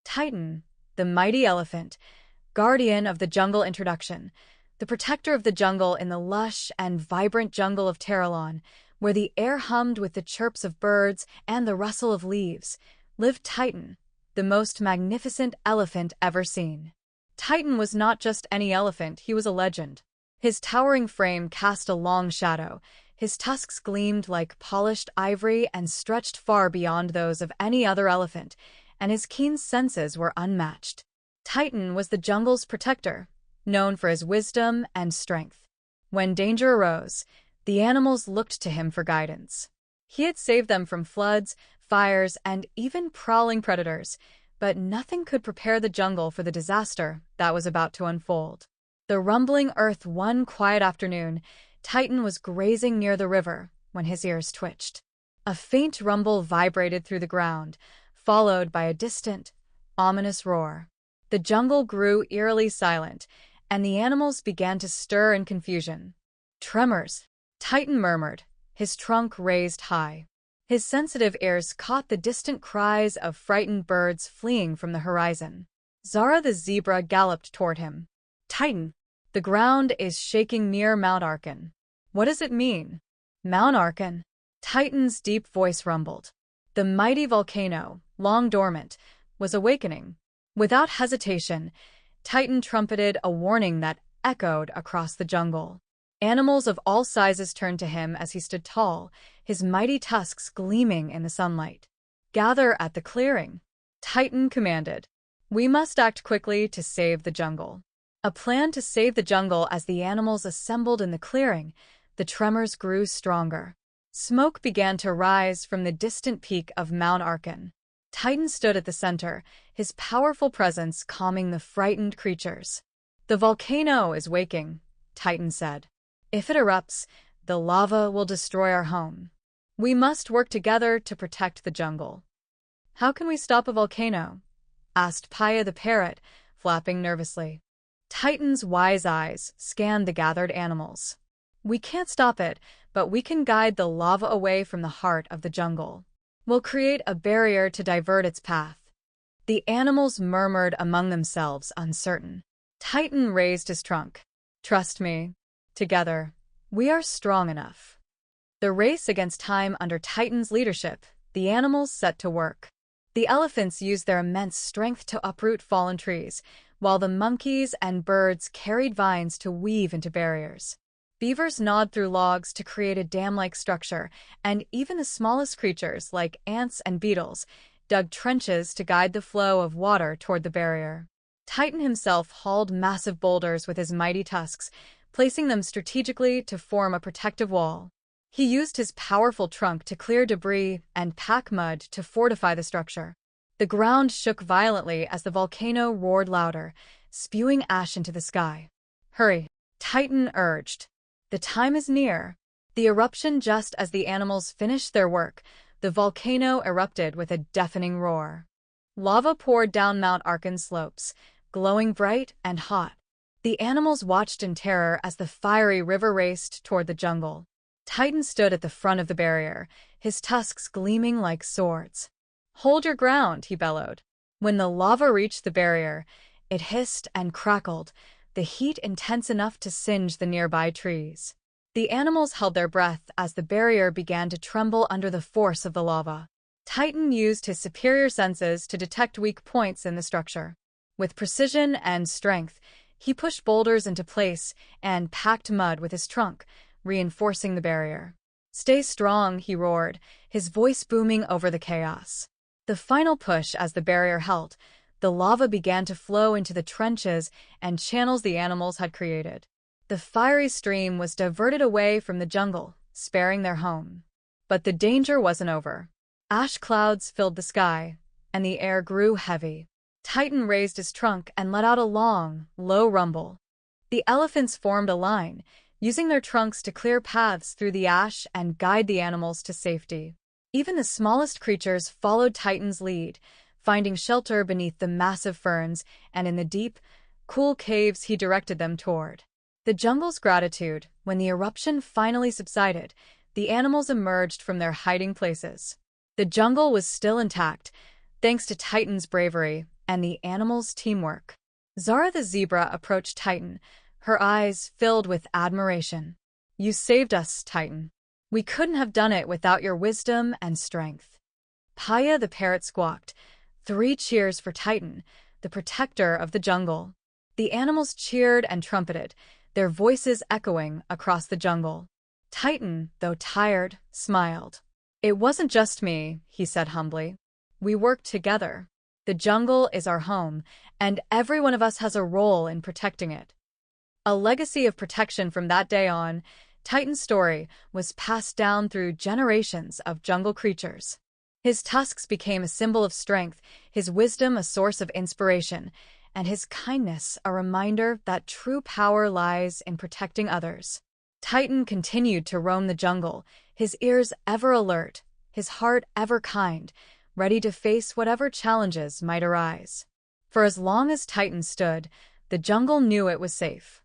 Titan, the mighty elephant, guardian of the jungle introduction, the protector of the jungle in the lush and vibrant jungle of Terralon, where the air hummed with the chirps of birds and the rustle of leaves, lived Titan, the most magnificent elephant ever seen. Titan was not just any elephant, he was a legend. His towering frame cast a long shadow, his tusks gleamed like polished ivory and stretched far beyond those of any other elephant, and his keen senses were unmatched. Titan was the jungle's protector, known for his wisdom and strength. When danger arose, the animals looked to him for guidance. He had saved them from floods, fires, and even prowling predators, but nothing could prepare the jungle for the disaster that was about to unfold. The rumbling earth one quiet afternoon, Titan was grazing near the river when his ears twitched. A faint rumble vibrated through the ground, followed by a distant, ominous roar. The jungle grew eerily silent, and the animals began to stir in confusion. "Tremors," Titan murmured, his trunk raised high. His sensitive ears caught the distant cries of frightened birds fleeing from the horizon. Zara the zebra galloped toward him. "Titan, the ground is shaking near Mount Arkan." "What does it mean?" "Mount Arkan." Titan's deep voice rumbled. The mighty volcano, long dormant, was awakening. Without hesitation, Titan trumpeted a warning that echoed across the jungle. Animals of all sizes turned to him as he stood tall, his mighty tusks gleaming in the sunlight. "Gather at the clearing," Titan commanded. "We must act quickly to save the jungle." A plan to save the jungle. As the animals assembled in the clearing, the tremors grew stronger. Smoke began to rise from the distant peak of Mount Arkan. Titan stood at the center, his powerful presence calming the frightened creatures. "The volcano is waking," Titan said. "If it erupts, the lava will destroy our home. We must work together to protect the jungle." "How can we stop a volcano?" asked Paya the parrot, flapping nervously. Titan's wise eyes scanned the gathered animals. "We can't stop it, but we can guide the lava away from the heart of the jungle. We'll create a barrier to divert its path." The animals murmured among themselves, uncertain. Titan raised his trunk. "Trust me. Together, we are strong enough." The race against time. Under Titan's leadership, the animals set to work. The elephants used their immense strength to uproot fallen trees, while the monkeys and birds carried vines to weave into barriers. Beavers gnawed through logs to create a dam-like structure, and even the smallest creatures, like ants and beetles, dug trenches to guide the flow of water toward the barrier. Titan himself hauled massive boulders with his mighty tusks, placing them strategically to form a protective wall. He used his powerful trunk to clear debris and pack mud to fortify the structure. The ground shook violently as the volcano roared louder, spewing ash into the sky. "Hurry," Titan urged. "The time is near." The eruption. Just as the animals finished their work, the volcano erupted with a deafening roar. Lava poured down Mount Arkan slopes, glowing bright and hot. The animals watched in terror as the fiery river raced toward the jungle. Titan stood at the front of the barrier, his tusks gleaming like swords. "Hold your ground," he bellowed. When the lava reached the barrier, it hissed and crackled, the heat intense enough to singe the nearby trees. The animals held their breath as the barrier began to tremble under the force of the lava. Titan used his superior senses to detect weak points in the structure. With precision and strength, he pushed boulders into place and packed mud with his trunk, reinforcing the barrier. "Stay strong," he roared, his voice booming over the chaos. The final push. As the barrier held, the lava began to flow into the trenches and channels the animals had created. The fiery stream was diverted away from the jungle, sparing their home. But the danger wasn't over. Ash clouds filled the sky, and the air grew heavy. Titan raised his trunk and let out a long, low rumble. The elephants formed a line, using their trunks to clear paths through the ash and guide the animals to safety. Even the smallest creatures followed Titan's lead, finding shelter beneath the massive ferns and in the deep, cool caves he directed them toward. The jungle's gratitude. When the eruption finally subsided, the animals emerged from their hiding places. The jungle was still intact, thanks to Titan's bravery and the animals' teamwork. Zara the zebra approached Titan, her eyes filled with admiration. "You saved us, Titan. We couldn't have done it without your wisdom and strength." Paya the parrot squawked, "3 cheers for Titan, the protector of the jungle." The animals cheered and trumpeted, their voices echoing across the jungle. Titan, though tired, smiled. "It wasn't just me," he said humbly. "We worked together. The jungle is our home, and every one of us has a role in protecting it." A legacy of protection from that day on, Titan's story was passed down through generations of jungle creatures. His tusks became a symbol of strength, his wisdom a source of inspiration, and his kindness a reminder that true power lies in protecting others. Titan continued to roam the jungle, his ears ever alert, his heart ever kind, ready to face whatever challenges might arise. For as long as Titan stood, the jungle knew it was safe.